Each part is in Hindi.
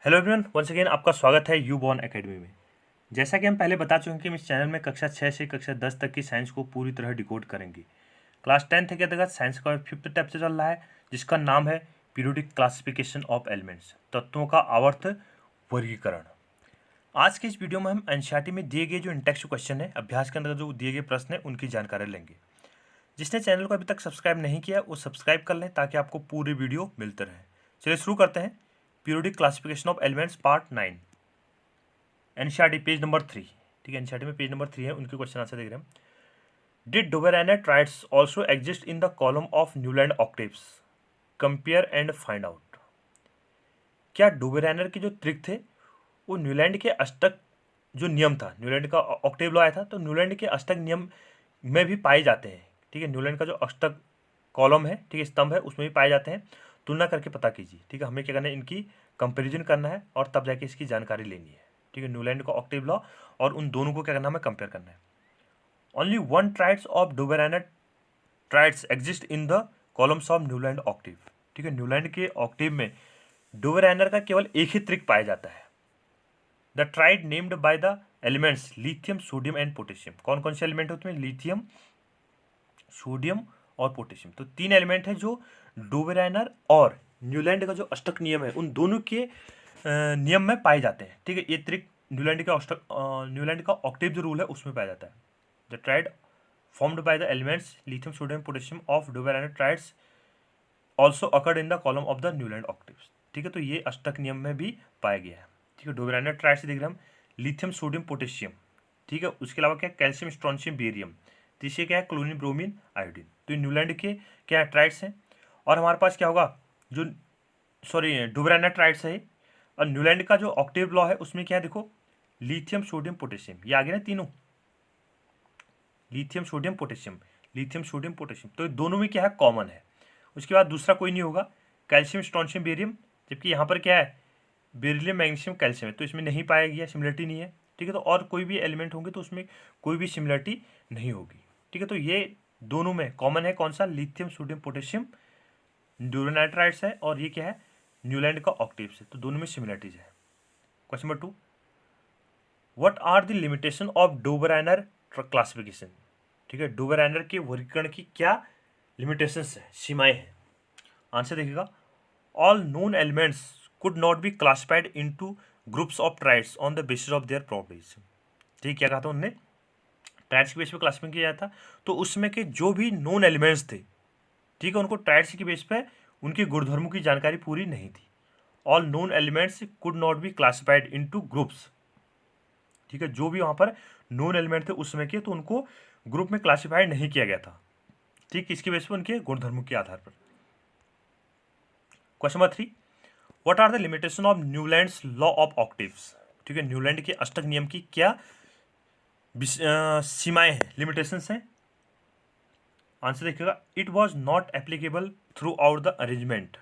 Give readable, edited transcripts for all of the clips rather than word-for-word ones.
हेलो एवरीवन, वंस अगेन आपका स्वागत है यू बॉर्न एकेडमी में। जैसा कि हम पहले बता चुके हैं कि हम इस चैनल में कक्षा 6 से कक्षा 10 तक की साइंस को पूरी तरह डिकोड करेंगे। क्लास 10 के अंतर्गत साइंस का 5th टैप से चल रहा है, जिसका नाम है पीरियोडिक क्लासिफिकेशन ऑफ एलिमेंट्स, तत्वों का आवर्त वर्गीकरण। आज के इस वीडियो में हम एनसीईआरटी में दिए गए जो इंटेक्स्ट क्वेश्चन है, अभ्यास के अंतर्गत जो दिए गए प्रश्न है, उनकी जानकारी लेंगे। जिसने चैनल को अभी तक सब्सक्राइब नहीं किया वो सब्सक्राइब कर लें ताकि आपको पूरी वीडियो मिलते रहे। चलिए शुरू करते हैं। Periodic classification of elements part 9, NCERT page number 3। ठीक है, एनसीईआरटी में पेज नंबर 3 है, उनके क्वेश्चन आंसर देख रहे हैं। Did Dobereiner triads also exist in the column of Newland octaves, compare and find out. क्या डुबेरानर के जो त्रिक थे वो न्यूलैंड के अष्टक जो नियम था, न्यूलैंड का ऑक्टेव लॉ आया था, तो न्यूलैंड के अष्टक नियम में भी पाए जाते हैं। ठीक है, न्यूलैंड का जो अष्टक कॉलम है, ठीक है, स्तंभ है, उसमें भी पाए जाते हैं। तुलना करके पता कीजिए। ठीक है, हमें क्या करना है, इनकी कंपैरिजन करना है और तब जाके इसकी जानकारी लेनी है। ठीक है, न्यूलैंड का ऑक्टेव लॉ और उन दोनों को क्या करना है, हमें कंपेयर करना है। Only one triads of Dobereiner triads exist in the columns of Newland octave. ठीक है, न्यूलैंड के ऑक्टेव में डुबेरानर का केवल एक ही त्रिक पाया जाता है। The tried named by the elements lithium, sodium and potassium. कौन कौन से एलिमेंट होते हैं? लिथियम, सोडियम और पोटेशियम। तो तीन एलिमेंट है जो डुबेरानर और न्यूलैंड का जो अष्टक नियम है, उन दोनों के नियम में पाए जाते हैं। ठीक है, ये त्रिक न्यूलैंड के न्यूलैंड का ऑक्टेव जो रूल है उसमें पाया जाता है। The triad formed by the elements lithium, sodium, potassium of Dobereiner triads also occurred in the column of the Newland octaves. ठीक है, तो ये अष्टक नियम में भी पाया गया है। ठीक है, डुबेरानर ट्राइड से देख रहे हम लिथियम, सोडियम, पोटेशियम। ठीक है, उसके अलावा क्या, कैल्शियम, स्ट्रोंशियम, बेरियम। तीसरे क्या है, क्लोरीन, ब्रोमीन, आयोडीन। तो ये न्यूलैंड के क्या ट्राइड्स हैं। और हमारे पास क्या होगा, जो डुबेरानर ट्राइड्स है और न्यूलैंड का जो ऑक्टेव लॉ है उसमें क्या है, देखो लिथियम, सोडियम, पोटेशियम, ये आ गया ना तीनों, lithium, sodium, potassium, lithium, sodium, potassium. तो दोनों में क्या है, कॉमन है। उसके बाद दूसरा कोई नहीं होगा, कैल्शियम, स्ट्रोंशियम, बेरियम। जबकि यहाँ पर क्या है, बेरिलियम, मैग्नीशियम, कैल्शियम है, तो इसमें नहीं पाया गया, सिमिलरिटी नहीं है। ठीक है, तो और कोई भी एलिमेंट होंगे तो उसमें कोई भी सिमिलरिटी नहीं होगी। ठीक है, तो ये दोनों में कॉमन है कौन सा, लिथियम, सोडियम, पोटेशियम डुबेरानर ट्राइड्स है, और ये क्या है, न्यूलैंड का ऑक्टेव्स है। तो दोनों में सिमिलरिटीज है। Question number 2, what are the limitation of Dobereiner classification. ठीक है, डुबेरानर के वर्गीकरण की क्या लिमिटेशंस है, सीमाएं हैं। आंसर देखिएगा, all known elements could not be classified into groups of triads on the basis of their properties. ठीक, क्या कहा था उन्होंने, ट्राइड्स के बेस पे क्लासिफाई किया जाता, तो उसमें के जो भी नोन एलिमेंट्स थे, ठीक है, उनको ट्राइड्स के बेस पे उनके गुणधर्मों की जानकारी पूरी नहीं थी। All known elements could not be classified into groups. ठीक है, जो भी वहां पर नोन एलिमेंट थे उस समय के, तो उनको ग्रुप में क्लासिफाइड नहीं किया गया था। ठीक, किसके बेस पे, उनके गुणधर्मों के आधार पर। Question number 3, what are the limitation of Newlands law of octaves. ठीक है, न्यूलैंड के अष्टक नियम की क्या सीमाएं हैं, लिमिटेशंस हैं। आंसर देखिएगा, it was not applicable through out the arrangement.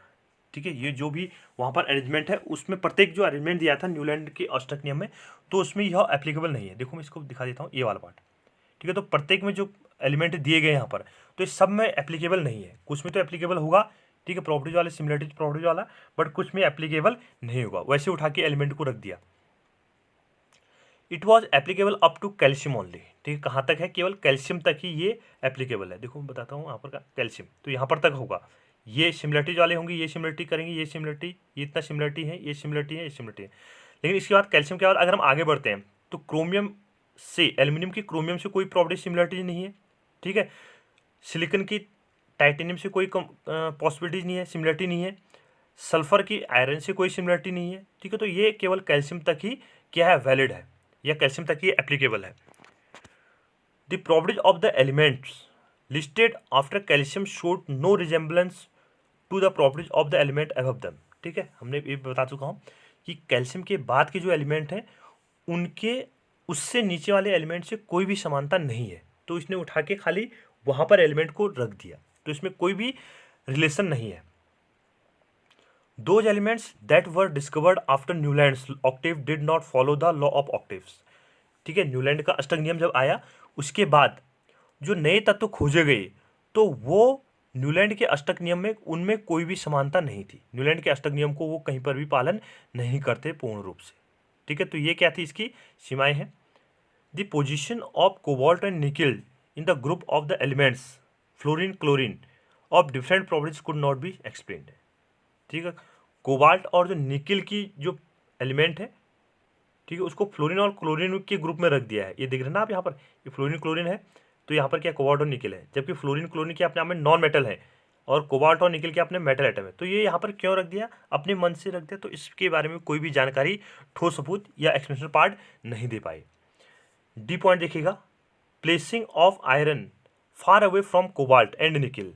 ठीक है, ये जो भी वहाँ पर अरेंजमेंट है उसमें प्रत्येक जो अरेंजमेंट दिया था न्यूलैंड के अष्टक नियम में, तो उसमें यह एप्लीकेबल नहीं है। देखो मैं इसको दिखा देता हूँ, ये वाला पार्ट। ठीक है, तो प्रत्येक में जो एलिमेंट दिए गए यहाँ पर, तो इस सब में एप्लीकेबल नहीं है। कुछ में तो एप्लीकेबल होगा, ठीक है, प्रॉपर्टीज वाले, सिमिलरिटीज प्रॉपर्टीज वाला, बट कुछ में एप्लीकेबल नहीं होगा। वैसे उठा के एलिमेंट को रख दिया। It was applicable up to calcium only. ठीक है, कहाँ तक है, केवल कैल्शियम तक ही ये एप्लीकेबल है। देखो मैं बताता हूँ यहाँ पर कैल्शियम, तो यहाँ पर तक होगा। ये सिमिलरिटीज वाले होंगे, ये सिमिलरिटी करेंगे, ये सिमिलरिटी, ये इतना सिमिलरिटी है, ये सिमिलरिटी है, ये सिमिलरिटी है। लेकिन इसके बाद कैल्शियम के बाद अगर हम आगे बढ़ते हैं तो क्रोमियम से, एल्यूमिनियम की क्रोमियम से कोई प्रॉपर्टी सिमिलरिटी नहीं है। ठीक है, सिलिकॉन की टाइटेनियम से कोई पॉसिबिलिटी नहीं है, सिमिलरिटी नहीं है। सल्फर की आयरन से कोई सिमिलरिटी नहीं है। ठीक है, तो ये केवल कैल्शियम तक ही क्या है, वैलिड है, या कैल्शियम तक ही एप्लीकेबल है। The properties of the elements listed after calcium showed no resemblance to the properties of the element above them. ठीक है, हमने ये बता चुका हूँ कि कैल्शियम के बाद के जो एलिमेंट हैं उनके उससे नीचे वाले एलिमेंट से कोई भी समानता नहीं है। तो इसने उठा के खाली वहाँ पर एलिमेंट को रख दिया, तो इसमें कोई भी रिलेशन नहीं है। Those elements that were discovered after Newland's octave did not follow the law of octaves। ठीक है, न्यूलैंड का अष्टक नियम जब आया उसके बाद जो नए तत्व खोजे गए तो वो न्यूलैंड के अष्टक नियम में उनमें कोई भी समानता नहीं थी। न्यूलैंड के अष्टक नियम को वो कहीं पर भी पालन नहीं करते पूर्ण रूप से। ठीक है, तो ये क्या थी, इसकी सीमाएं हैं। The position of cobalt and निकल in the group of the elements fluorine chlorine of different properties could not be explained. ठीक है, कोबाल्ट और जो निकल की जो एलिमेंट है, ठीक है, उसको फ्लोरीन और क्लोरीन के ग्रुप में रख दिया है। ये देख रहे हैं ना आप यहाँ पर, ये फ्लोरीन क्लोरीन है, तो यहाँ पर क्या कोबाल्ट और निकल है, जबकि फ्लोरीन क्लोरीन के अपने आप में नॉन मेटल है और कोबाल्ट और निकल के अपने मेटल एटम है। तो ये यहाँ पर क्यों रख दिया, अपने मन से रख दिया, तो इसके बारे में कोई भी जानकारी, ठोस सबूत या एक्सप्लेनेशन पार्ट नहीं दे पाए। डी पॉइंट देखिएगा, placing of iron far away from cobalt and nickel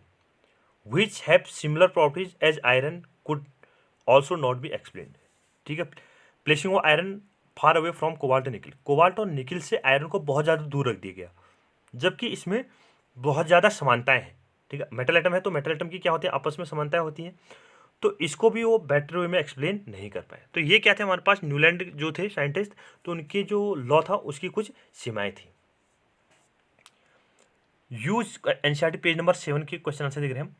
which have similar properties as iron could also not be explained. ठीक है, placing of iron far away from cobalt and nickel, cobalt और निकल से आयरन को बहुत ज़्यादा दूर रख दिया गया, जबकि इसमें बहुत ज़्यादा समानताएं हैं। ठीक है, मेटल एटम है तो मेटल एटम की क्या होती है, आपस में समानताएं होती हैं, तो इसको भी वो बेटर वे में एक्सप्लेन नहीं कर पाए। तो ये क्या थे हमारे पास, न्यूलैंड जो थे साइंटिस्ट, तो उनके जो लॉ था उसकी कुछ सीमाएं थी। यूज एनसीईआरटी पेज नंबर 7 के क्वेश्चन आंसर देख रहे हैं हम।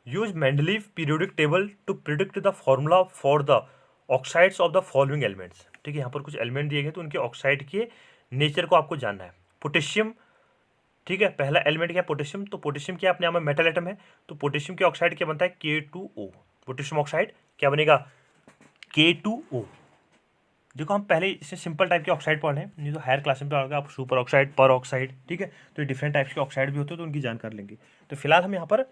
Use Mendeleev periodic table to predict the formula for the oxides of the following elements. ठीक है, यहाँ पर कुछ एलिमेंट दिए गए तो उनके ऑक्साइड के नेचर को आपको जानना है। पोटेशियम, ठीक है, पहला एलिमेंट क्या है, पोटेशियम, तो पोटेशियम क्या अपने आप में मेटल एटम है, तो पोटेशियम के ऑक्साइड क्या बनता है, K2O। पोटेशियम ऑक्साइड क्या बनेगा, K2O। देखो हम पहले इससे सिंपल टाइप के ऑक्साइड पढ़ रहे हैं, नहीं तो हायर क्लास में पढ़ोगे आप सुपर ऑक्साइड, पर ऑक्साइड। ठीक है, तो ये डिफरेंट टाइप्स के ऑक्साइड भी होते हैं, तो उनकी जानकारी लेंगे। तो फिलहाल हम यहाँ पर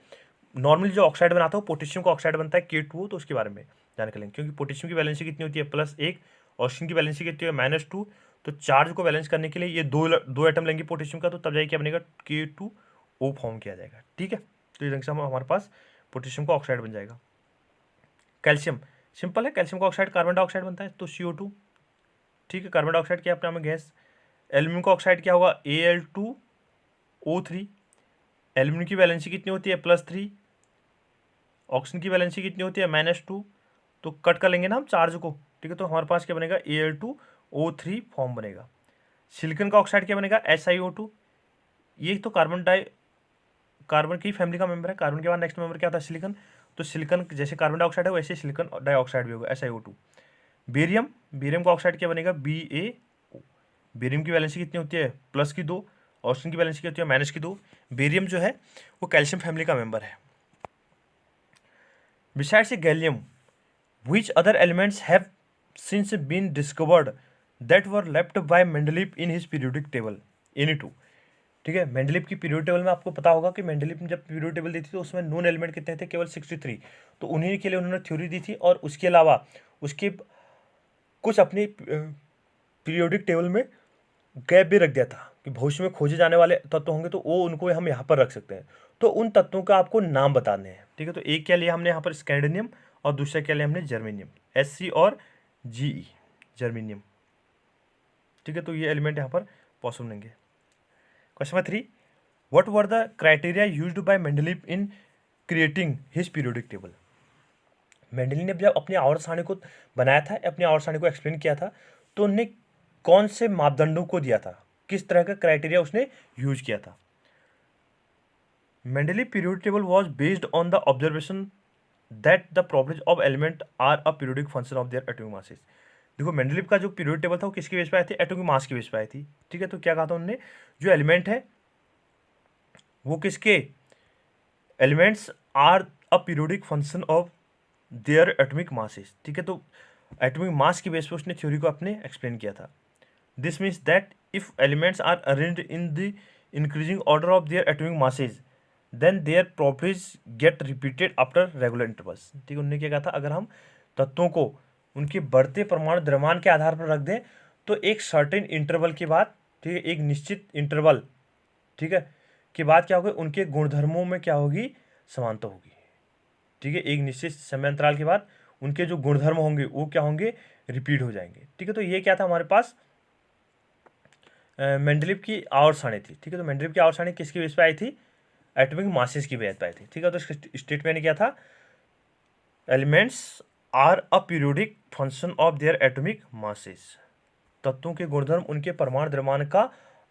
नॉर्मली जो ऑक्साइड बनाता है पोटेशियम का ऑक्साइड बनता है K2O, तो उसके बारे में जानकारी लेंगे। क्योंकि पोटेशियम की वैलेंसी कितनी होती है, +1, ऑक्सीजन की वैलेंसी कितनी है, -2, तो चार्ज को बैलेंस करने के लिए ये दो एटम लेंगे पोटेशियम का, तो तब जाके क्या बनेगा, K2O फॉर्म किया जाएगा। ठीक है, तो इस ढंग से हमारे पास पोटेशियम का ऑक्साइड बन जाएगा। कैल्शियम सिंपल है, कैल्शियम का ऑक्साइड कार्बन डाइऑक्साइड बनता है, तो CO2। ठीक है, कार्बन डाइऑक्साइड क्या अपने आप में गैस। एल्यूमिनियम का ऑक्साइड क्या होगा, Al2O3। एल्यूमिनियम की वैलेंसी कितनी होती है, +3, ऑक्सीजन की वैलेंसी कितनी होती है, -2, तो कट कर लेंगे ना हम चार्ज को। ठीक है, तो हमारे पास क्या बनेगा, Al2O3 फॉर्म बनेगा। सिलिकॉन का ऑक्साइड क्या बनेगा, SiO2। ये तो कार्बन की फैमिली का मेंबर है, कार्बन के बाद नेक्स्ट मेंबर क्या आता है, सिलिकॉन। तो सिलिकॉन जैसे कार्बन डाइऑक्साइड है वैसे सिलिकॉन डाइऑक्साइड भी होगा, SiO2। बेरियम का ऑक्साइड क्या बनेगा, BaO। बेरियम की वैलेंसी कितनी होती है, +2, ऑक्सीजन की वैलेंसी कितनी होती है, -2। बेरियम जो है वो कैल्शियम फैमिली का मेंबर है। Besides gallium which other elements have since been discovered that were left by Mendeleev in his periodic table, any two। ठीक है, मेंडलीव की पीरियड टेबल में आपको पता होगा कि मेंडलीव ने जब पीरियड टेबल दी थी तो उसमें नोन एलिमेंट कितने थे, केवल 63, तो उन्हीं के लिए उन्होंने थ्योरी दी थी। और उसके अलावा उसके कुछ अपनी पीरियोडिक टेबल में गैप भी रख दिया था कि भविष्य में खोजे जाने वाले तत्व होंगे तो वो उनको हम यहाँ पर रख सकते हैं, तो उन तत्वों का आपको नाम बताने हैं। ठीक है, तो एक क्या लिया हमने यहाँ पर, स्कैंडिनियम, और दूसरा क्या लिया हमने, जर्मेनियम, Sc और Ge, जर्मेनियम। ठीक है, तो ये एलिमेंट यहाँ पर पॉसिबल लेंगे। Question number 3, what were the criteria used by Mendeleev in creating his periodic table. Mendeleev ने जब अपनी आवर्त सारणी को बनाया था, अपनी आवर्त सारणी को एक्सप्लेन किया था, तो उन्हें कौन से मापदंडों को दिया था, किस तरह का क्राइटेरिया उसने यूज किया था। Mendeleev periodic table was based on the observation that the properties of element are a periodic function of their atomic masses. देखो मेंडलीव का जो पीरियोडिक टेबल था वो किसके बेस पे आई थी, एटॉमिक मास के बेस पे आई थी। ठीक है, तो क्या कहा था उन्होंने, जो एलिमेंट है वो किसके, elements are a periodic function of their atomic masses. ठीक है, तो एटॉमिक मास की बेस पे उसने थ्योरी को अपने एक्सप्लेन किया था। This means that if elements are arranged in the increasing order of their atomic masses then their properties get repeated after regular intervals. ठीक है, उन्होंने क्या कहा था, अगर हम तत्वों को उनके बढ़ते परमाणु द्रव्यमान के आधार पर रख दें तो एक सर्टेन इंटरवल के बाद, ठीक है, एक निश्चित इंटरवल, ठीक है, के बाद क्या होगा, उनके गुणधर्मों में क्या होगी, समानता होगी। ठीक है, एक निश्चित समयांतराल के बाद उनके जो गुणधर्म होंगे वो क्या होंगे, रिपीट हो जाएंगे। ठीक है, तो ये क्या था हमारे पास, मेंडलीव की आवर्त सारणी थी। ठीक है, तो मेंडलीव की आवर्त सारणी किसकी बेस पे आई थी, एटॉमिक मासेस की बेस पे आई थी। ठीक है, तो स्टेटमेंट क्या था, elements are a periodic function of their atomic masses. तत्वों के गुणधर्म उनके परमाणु द्रव्यमान का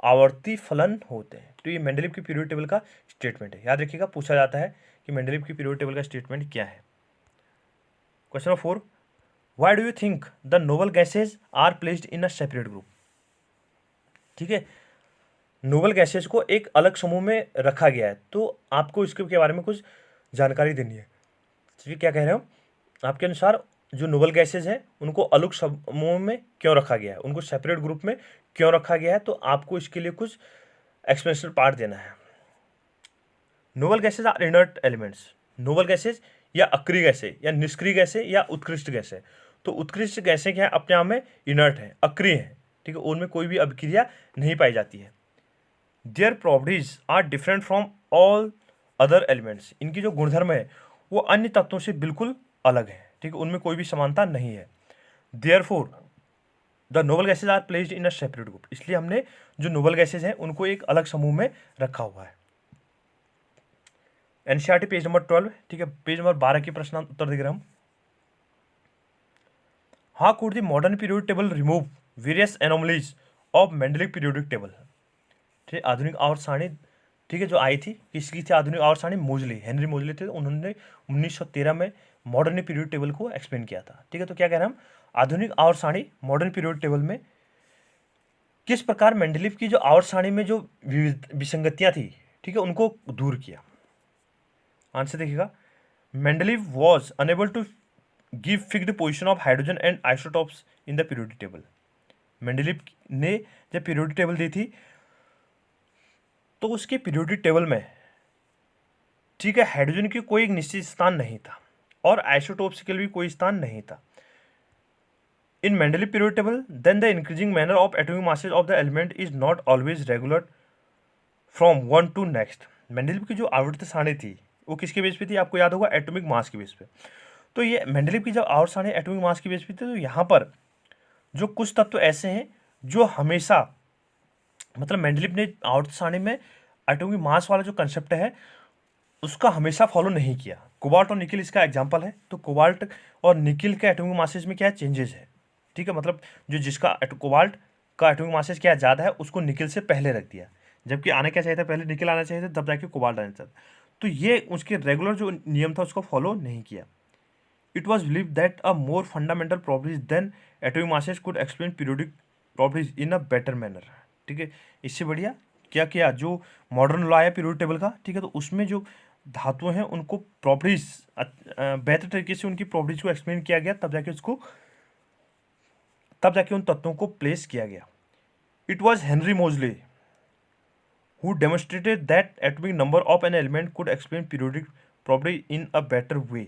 आवर्ती फलन होते हैं। तो ये मेंडलीव की पीरियोडिक टेबल का स्टेटमेंट है, याद रखिएगा, पूछा जाता है कि मेंडलीव की पीरियोडिक टेबल का स्टेटमेंट क्या है। Question number 4, why do you think the noble gases are placed in a separate group. ठीक है, नोबल गैसेज को एक अलग समूह में रखा गया है, तो आपको इसके बारे में कुछ जानकारी देनी है। तो क्या कह रहे हो, आपके अनुसार जो नोबल गैसेज है उनको अलग समूह में क्यों रखा गया है, उनको सेपरेट ग्रुप में क्यों रखा गया है, तो आपको इसके लिए कुछ एक्सप्लेनेशन पार्ट देना है। Noble gases are inert elements. Noble gases या अक्रिय गैसें या निष्क्रिय गैसें या उत्कृष्ट गैसें। तो उत्कृष्ट गैसें क्या है, अपने आप में इनर्ट है, अक्रिय है, ठीक है, उनमें कोई भी अभिक्रिया नहीं पाई जाती है। Their properties are different from all other elements. इनकी जो गुणधर्म है वो अन्य तत्वों से बिल्कुल अलग है, ठीक है, उनमें कोई भी समानता नहीं है। Therefore the noble gases are placed in a separate group. इसलिए हमने जो नोबल गैसेज हैं उनको एक अलग समूह में रखा हुआ है। एनसीईआरटी पेज नंबर 12, ठीक है, पेज नंबर 12 की प्रश्न उत्तर देख रहे हम। How could the modern periodic table remove various anomalies of Mendeleev periodic table. ठीक है, आधुनिक आवर्त सारणी, ठीक है, जो आई थी, किसकी थी आधुनिक आवर्त सारणी, मोजली, हेनरी मोजली थे, उन्होंने 1913 में मॉडर्न पीरियोडिक टेबल को एक्सप्लेन किया था। ठीक है, तो क्या कह रहे हैं हम, आधुनिक आवर्त सारणी मॉडर्न पीरियोडिक टेबल में किस प्रकार मेंडलीव की जो आवर्त सारणी में जो विसंगतियां थी, ठीक है, उनको दूर किया। आंसर देखिएगा, Mendeleev was unable to give fixed position of hydrogen and isotopes in the periodic table. Mendeleev ने जब पीरियोडिक टेबल दी थी तो उसके पीरियोडिक टेबल में, ठीक है, हाइड्रोजन की कोई एक निश्चित स्थान नहीं था और आइसोटॉप्स के लिए भी कोई स्थान नहीं था। In Mendeleev periodic table then the increasing manner of atomic masses of the element is not always regular from one to next. Mendeleev की जो आवर्त सारणी थी वो किसके बेस पे थी, आपको याद होगा, एटॉमिक मास के बेस पे। तो ये मेंडलीव की जब आवर्त सारणी एटॉमिक मास के बेस पे थी, तो यहाँ पर जो कुछ तत्व ऐसे हैं जो हमेशा, मतलब मेंडलीव ने आवर्त सारणी में एटॉमिक मास वाला जो कंसेप्ट है उसका हमेशा फॉलो नहीं किया। कोबाल्ट और निकिल इसका एग्जांपल है। तो कोबाल्ट और निकिल के एटॉमिक मासेस में क्या चेंजेस है, ठीक है, मतलब जो जिसका कोबाल्ट का एटॉमिक मासेस क्या ज़्यादा है उसको निकिल से पहले रख दिया, जबकि आना क्या चाहिए था, पहले निकिल आना चाहिए था, तब जाके कोबाल्ट आना चाहिए था। तो ये उसके रेगुलर जो नियम था उसको फॉलो नहीं किया। It was believe that a more fundamental properties than atomic masses could explain periodic properties in a better manner. ठीक है, इससे बढ़िया क्या किया जो मॉडर्न लॉ है पीरियोडिक टेबल का, ठीक है, तो उसमें जो धातुएं हैं उनको प्रॉपर्टीज बेहतर तरीके से उनकी प्रॉपर्टीज को एक्सप्लेन किया गया, तब जाके उन तत्वों को प्लेस किया गया। इट वॉज हेनरी मोजले who demonstrated that atomic number of an element could explain periodic property in a better way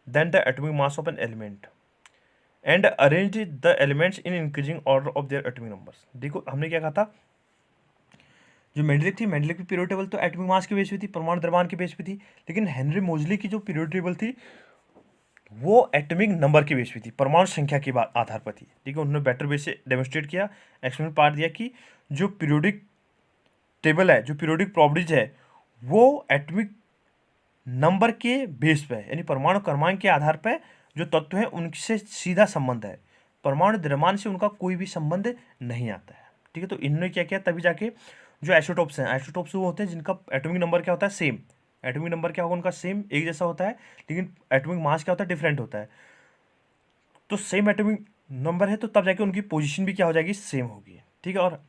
than the atomic mass of an element and arranged the elements in increasing order of their atomic numbers। देखो हमने क्या कहा था, जो मेंडलीव थी, मेंडलीव की पीरियोडिक टेबल तो एटॉमिक मास के बेस पे थी, परमाणु द्रव्यमान के बेस पे थी, लेकिन हेनरी मोजली की जो पीरियोडिक टेबल थी वो एटॉमिक नंबर के बेस पे थी, परमाणु संख्या के आधार पर थी। ठीक है, उन्होंने बेटर वे से डेमोन्स्ट्रेट किया, एक्सपेरिमेंट पार्ट दिया कि जो पीरियोडिक टेबल है, जो पीरियोडिक प्रॉपर्टीज है, वो एटॉमिक नंबर के बेस पे है, यानी परमाणु क्रमांक के आधार पर जो तत्व हैं उनसे सीधा संबंध है, परमाणु द्रव्यमान से उनका कोई भी संबंध नहीं आता है। ठीक है, तो इन्होंने क्या किया, तभी जाके जो आइसोटॉप्स हैं, आइसोटॉप्स वो होते हैं जिनका एटॉमिक नंबर क्या होता है, सेम। एटॉमिक नंबर क्या होगा उनका, सेम, एक जैसा होता है, लेकिन एटॉमिक मास क्या होता है, डिफरेंट होता है। तो सेम एटॉमिक नंबर है तो तब जाके उनकी पोजीशन भी क्या हो जाएगी, सेम होगी। ठीक है, और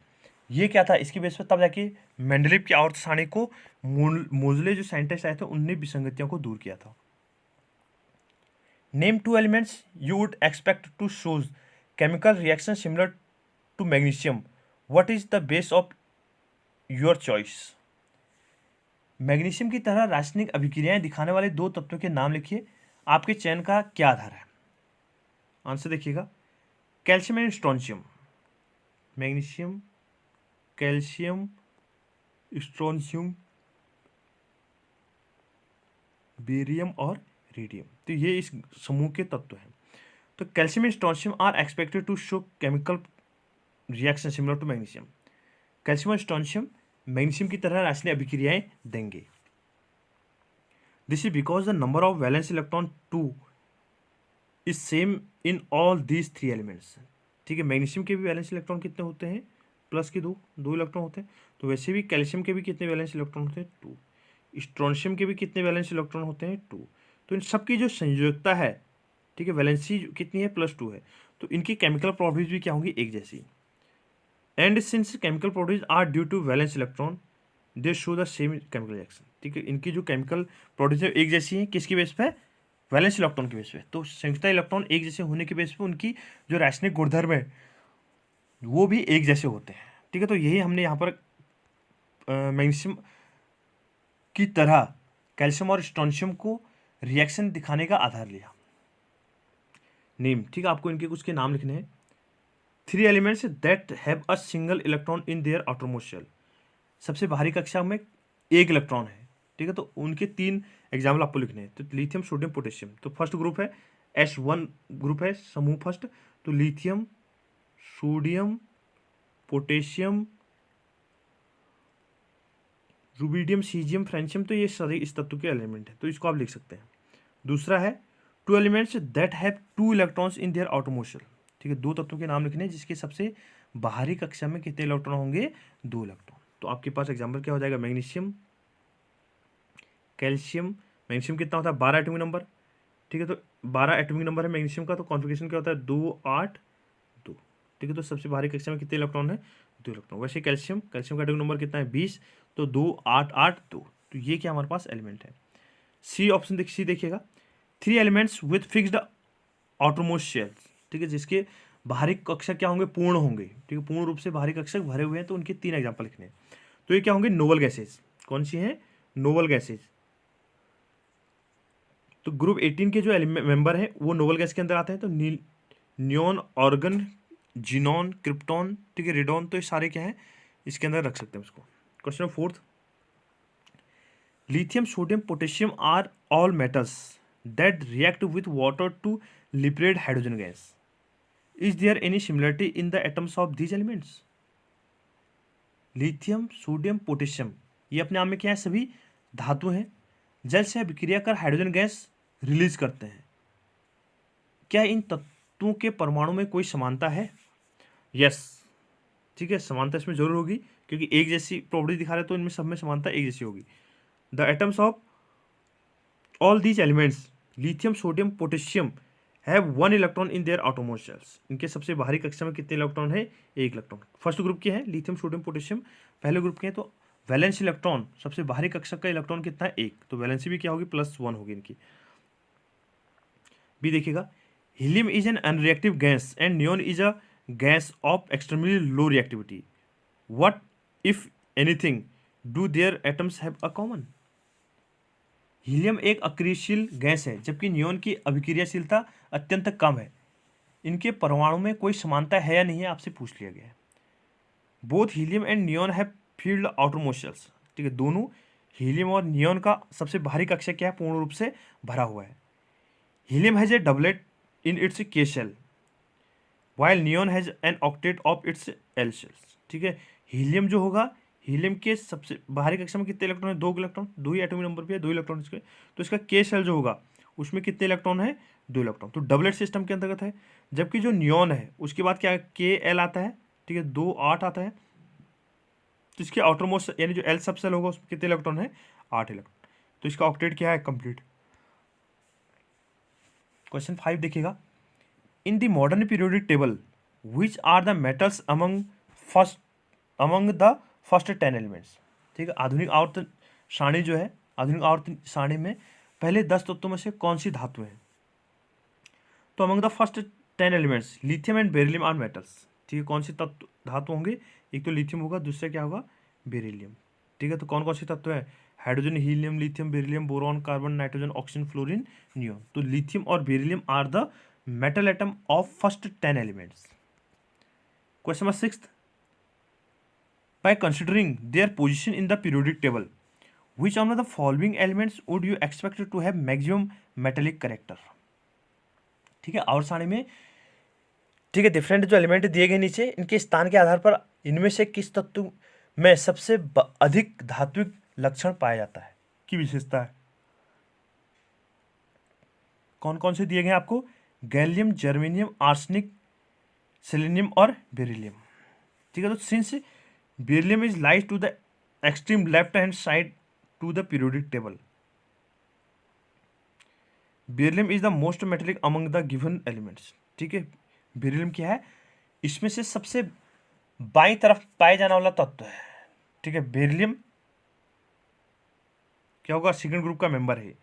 ये क्या था, इसकी बेस पर तब जाके मेंडलीव की आवर्त सारणी को मोजले जो साइंटिस्ट आए थे उनने विसंगतियों को दूर किया था। Name two elements you would expect to shows chemical reaction similar to magnesium, what is the base of your choice. Magnesium की तरह रासायनिक अभिक्रियाएं दिखाने वाले दो तत्वों के नाम लिखिए, आपके चयन का क्या आधार है। आंसर देखिएगा, calcium and strontium. Magnesium, calcium, strontium, barium और रेडियम, तो ये इस समूह के तत्व हैं। तो calcium and strontium are expected to show chemical reaction similar to magnesium. Calcium और स्ट्रोंशियम मैग्नीशियम की तरह रासायनिक अभिक्रियाएं देंगे। This is because the number of valence electron 2 is same in all these 3 elements. ठीक है, मैग्नीशियम के भी वैलेंस इलेक्ट्रॉन कितने होते हैं, प्लस के दो इलेक्ट्रॉन होते हैं, तो वैसे भी कैल्शियम के भी कितने वैलेंस इलेक्ट्रॉन होते हैं, 2। स्ट्रोंशियम के भी कितने वैलेंस इलेक्ट्रॉन होते हैं 2। तो इन सब की जो संयोजकता है, ठीक है, वैलेंसी कितनी है +2 है, तो इनकी केमिकल प्रॉपर्टीज भी क्या होंगी, एक जैसी। And since chemical properties are due to valence electron they show the same chemical reaction, ठीक है, इनकी जो केमिकल प्रॉपर्टीज है एक जैसी है, किसकी बेस पे, वैलेंस इलेक्ट्रॉन के बेस पे। तो संयुक्ता इलेक्ट्रॉन एक जैसे होने के बेस पे उनकी जो रासायनिक गुणधर्म है वो भी एक जैसे होते हैं, ठीक है। तो यही हमने यहाँ पर मैग्नीशियम की तरह कैल्शियम और स्ट्रोंशियम को रिएक्शन दिखाने का आधार लिया। नेम, ठीक है, आपको इनके कुछ के नाम लिखने हैं। 3 elements that have a single electron in their outermost shell, सबसे बाहरी कक्षा में एक इलेक्ट्रॉन है, ठीक है, तो उनके 3 एग्जाम्पल आपको लिखने हैं। तो लिथियम, सोडियम, पोटेशियम। तो फर्स्ट ग्रुप है S1 ग्रुप है, समूह फर्स्ट। तो lithium, sodium, potassium, rubidium, caesium, francium, तो ये सारे इस तत्व के एलिमेंट है, तो इसको आप लिख सकते हैं। दूसरा है 2 elements that have 2 electrons in their outermost shell, ठीक है, 2 तत्वों के नाम लिखने हैं जिसके सबसे बाहरी कक्षा में कितने इलेक्ट्रॉन होंगे, 2 इलेक्ट्रॉन। तो आपके पास एग्जाम्पल क्या हो जाएगा, मैग्नीशियम, कैल्शियम। मैग्नीशियम कितना होता है, 12 एटॉमिक नंबर, ठीक है, तो 12 एटॉमिक नंबर है मैग्नीशियम का, तो कॉन्फिगरेशन क्या होता है, 2 8 2, ठीक है, तो सबसे बाहरी कक्षा में कितने इलेक्ट्रॉन है, 2 इलेक्ट्रॉन। वैसे कैल्शियम का एटॉमिक नंबर कितना है, 20, तो 2 8 8 2, तो ये क्या हमारे पास एलिमेंट है। सी ऑप्शन सी देखिएगा, 3 elements with fixed outermost shell, ठीक है, जिसके बाहरी कक्षा क्या होंगे, पूर्ण होंगे, ठीक है, पूर्ण रूप से बाहरी कक्षा भरे हुए हैं, तो उनके 3 एग्जाम्पल लिखने हैं। तो ये क्या होंगे, नोबल गैसेज। कौन सी हैं, नोबल गैसेज। तो ग्रुप 18 के जो मेंबर हैं वो नोबल गैस के अंदर आते हैं। तो नियॉन, ऑर्गन, जिनॉन, क्रिप्टॉन, ठीक है, रेडॉन, तो ये सारे क्या हैं, इसके अंदर रख सकते हैं इसको। Question number 4, lithium, sodium, potassium are all metals that react with water to liberate hydrogen gas. Is there any similarity in the atoms of these elements. Lithium, sodium, potassium, ये अपने आप में क्या है, सभी धातु हैं, जल से अभिक्रिया कर हाइड्रोजन गैस रिलीज करते हैं। क्या इन तत्वों के परमाणु में कोई समानता है, यस, ठीक है, समानता इसमें जरूर होगी, क्योंकि एक जैसी प्रॉपर्टी दिखा रहे तो इनमें सब में समानता एक जैसी होगी। The atoms of all these elements lithium, sodium, potassium have 1 electron in their outermost shells, इनके सबसे बाहरी कक्षा में कितने इलेक्ट्रॉन है, 1 इलेक्ट्रॉन। फर्स्ट ग्रुप के हैं लिथियम, सोडियम, पोटेशियम, पहले ग्रुप के हैं, तो वैलेंस इलेक्ट्रॉन सबसे बाहरी कक्षा का इलेक्ट्रॉन कितना है, 1, तो वैलेंसी भी क्या होगी, +1 होगी इनकी। बी देखिएगा, helium is an unreactive gas and neon is a gas off extremely low reactivity. What if anything do their atoms have a common. Helium एक अक्रियशील गैस है जबकि नियॉन की अभिक्रियाशीलता अत्यंत कम है। इनके परमाणु में कोई समानता है या नहीं है, आपसे पूछ लिया गया है। Both helium and neon have field outermost shells, ठीक है, दोनों हीलियम और नियॉन का सबसे बाहरी कक्षा क्या है, पूर्ण रूप से भरा हुआ है। Helium has a doublet in its K shell while neon has an octet of its L shells, ठीक है, हीलियम जो होगा, हीलियम के सबसे बाहरी कक्षा में कितने इलेक्ट्रॉन है, 2 इलेक्ट्रॉन, 2 ही एटॉमिक नंबर पे है, 2 इलेक्ट्रॉन इसके, तो इसका के शेल जो होगा उसमें कितने इलेक्ट्रॉन है, 2 इलेक्ट्रॉन, तो डबलेट सिस्टम के अंतर्गत है। जबकि जो नियॉन है उसके बाद क्या के एल आता है, ठीक है, 2 8 आता है, तो इसके आउटरमोस्ट यानी जो एल सब सेल होगा उसमें कितने इलेक्ट्रॉन है, 8 इलेक्ट्रॉन, तो इसका ऑक्टेट क्या है, कंप्लीट। क्वेश्चन 5 देखिएगा, in the modern periodic table which are the metals among the first 10 elements, ठीक है, आधुनिक आवर्त सारणी जो है, आधुनिक आवर्त सारणी में पहले 10 तत्वों में से कौन सी धातु है। तो among the first 10 elements lithium and beryllium are metals, ठीक है, कौन सी तत्व धातु होंगे, एक तो लिथियम होगा, दूसरा क्या होगा, बेरिलियम, ठीक है, तो कौन कौन से तत्व है, hydrogen, helium, lithium, beryllium, boron, carbon, nitrogen, oxygen, fluorine, neon. तो लिथियम और beryllium are the metal atom of first 10 elements. Question number 6, by considering their position in the periodic table, which one of the following elements would you expect to have maximum metallic character। ठीक है, और सारणी में, ठीक है, डिफरेंट जो एलिमेंट दिए गए नीचे, इनके स्थान के आधार पर इनमें से किस तत्व में सबसे अधिक धात्विक लक्षण पाया जाता है, की विशेषता है। कौन कौन से दिए गए आपको, गैलियम, जर्मेनियम, आर्सेनिक, सेलेनियम और बेरिलियम, ठीक है। तो since beryllium is lies to the extreme left hand side to the periodic table. Beryllium is the most metallic among the given elements. ठीक है, बेरिलियम क्या है, इसमें से सबसे बाईं तरफ पाए जाने वाला तत्व है। ठीक है, बेरिलियम क्या होगा, सेकंड ग्रुप का मेंबर है,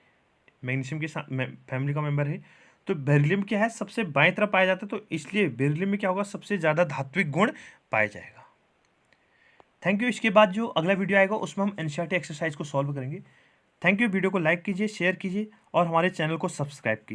मैग्नीशियम की फैमिली का मेंबर है। तो बेरिलियम क्या है, सबसे बाईं तरफ पाया जाता है, तो इसलिए बेरिलियम में क्या होगा, सबसे ज़्यादा धात्विक गुण पाया जाएगा। Thank you. इसके बाद जो अगला वीडियो आएगा उसमें हम एनसीईआरटी एक्सरसाइज को सॉल्व करेंगे। Thank you. वीडियो को लाइक कीजिए, शेयर कीजिए और हमारे चैनल को सब्सक्राइब कीजिए।